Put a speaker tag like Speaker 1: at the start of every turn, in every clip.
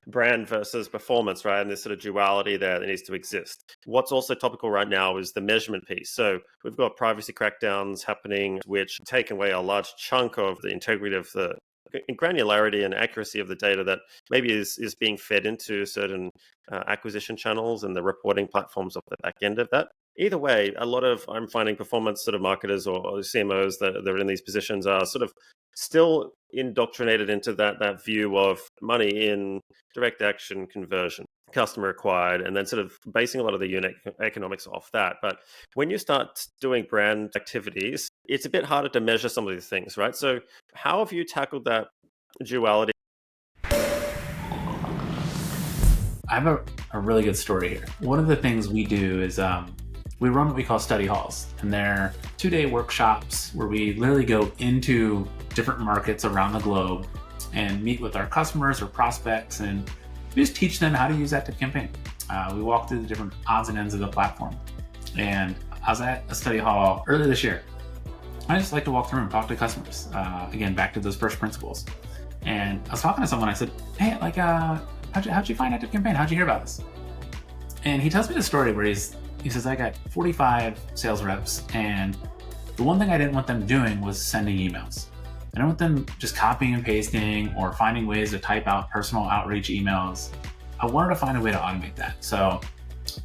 Speaker 1: brand versus performance, right? And this sort of duality there that needs to exist. What's also topical right now is the measurement piece. So we've got privacy crackdowns happening, which take away a large chunk of the integrity of the granularity and accuracy of the data that maybe is being fed into certain acquisition channels and the reporting platforms of the back end of that. Either way, I'm finding performance sort of marketers or CMOs that are in these positions are sort of still indoctrinated into that view of money in direct action conversion, customer acquired, and then sort of basing a lot of the unit economics off that. But when you start doing brand activities, it's a bit harder to measure some of these things, right? So how have you tackled that duality?
Speaker 2: I have a really good story here. One of the things we do is we run what we call study halls, and they're 2-day workshops where we literally go into different markets around the globe and meet with our customers or prospects, and we just teach them how to use ActiveCampaign. We walk through the different odds and ends of the platform. And I was at a study hall earlier this year. I just like to walk through and talk to customers. Again, back to those first principles. And I was talking to someone, I said, hey, like, how'd you find ActiveCampaign? How'd you hear about this? And he tells me the story where he says, I got 45 sales reps, and the one thing I didn't want them doing was sending emails. I don't want them just copying and pasting or finding ways to type out personal outreach emails. I wanted to find a way to automate that. So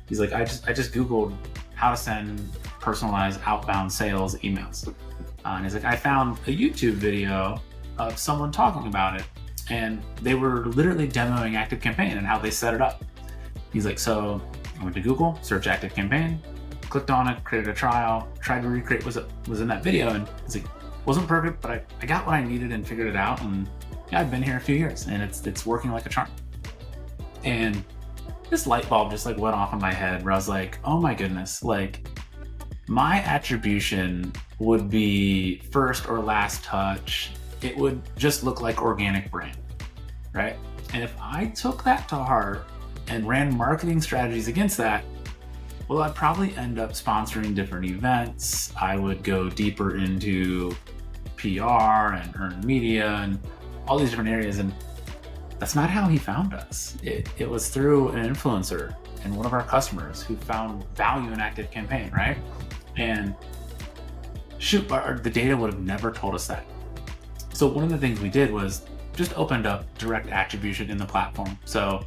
Speaker 2: he's like, I just Googled how to send personalized outbound sales emails. And he's like, I found a YouTube video of someone talking about it, and they were literally demoing ActiveCampaign and how they set it up. He's like, so I went to Google, search ActiveCampaign, clicked on it, created a trial, tried to recreate what was in that video, and it's like, wasn't perfect, but I got what I needed and figured it out. And yeah, I've been here a few years, and it's working like a charm. And this light bulb just like went off in my head where I was like, oh my goodness, like my attribution would be first or last touch. It would just look like organic brand, right? And if I took that to heart and ran marketing strategies against that, well, I'd probably end up sponsoring different events. I would go deeper into PR and earned media and all these different areas. And that's not how he found us. It was through an influencer and one of our customers who found value in ActiveCampaign, right? And shoot, the data would have never told us that. So one of the things we did was just opened up direct attribution in the platform. So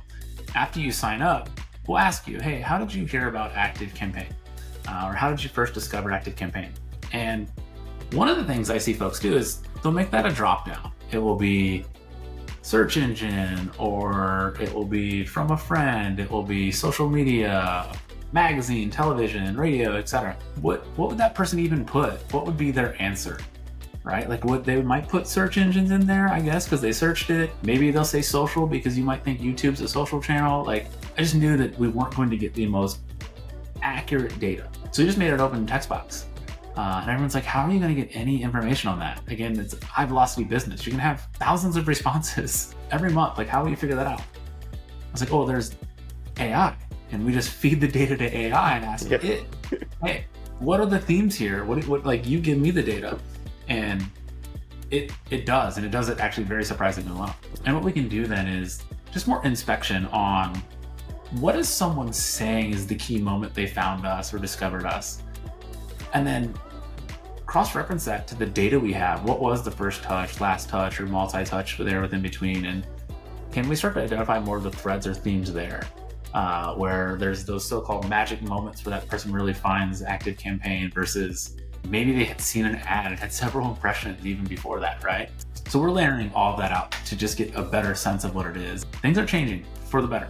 Speaker 2: after you sign up, we'll ask you, hey, how did you hear about ActiveCampaign? Or how did you first discover ActiveCampaign? And one of the things I see folks do is they'll make that a drop down. It will be search engine, or it will be from a friend, it will be social media, magazine, television, radio, etc. What would that person even put? What would be their answer? Right? Like they might put search engines in there, I guess, because they searched it. Maybe they'll say social because you might think YouTube's a social channel. Like, I just knew that we weren't going to get the most accurate data. So we just made it open text box. And everyone's like, how are you going to get any information on that? Again, it's a high velocity business. You can have thousands of responses every month. Like, how will you figure that out? I was like, oh, there's AI. And we just feed the data to AI and ask it, hey, what are the themes here? What like, you give me the data. And it does, and it does it actually very surprisingly well. And what we can do then is just more inspection on what is someone saying is the key moment they found us or discovered us, and then cross-reference that to the data we have. What was the first touch, last touch, or multi-touch there within between, and can we start to identify more of the threads or themes there, where there's those so-called magic moments where that person really finds ActiveCampaign versus maybe they had seen an ad and had several impressions even before that, right? So we're layering all of that out to just get a better sense of what it is. Things are changing for the better.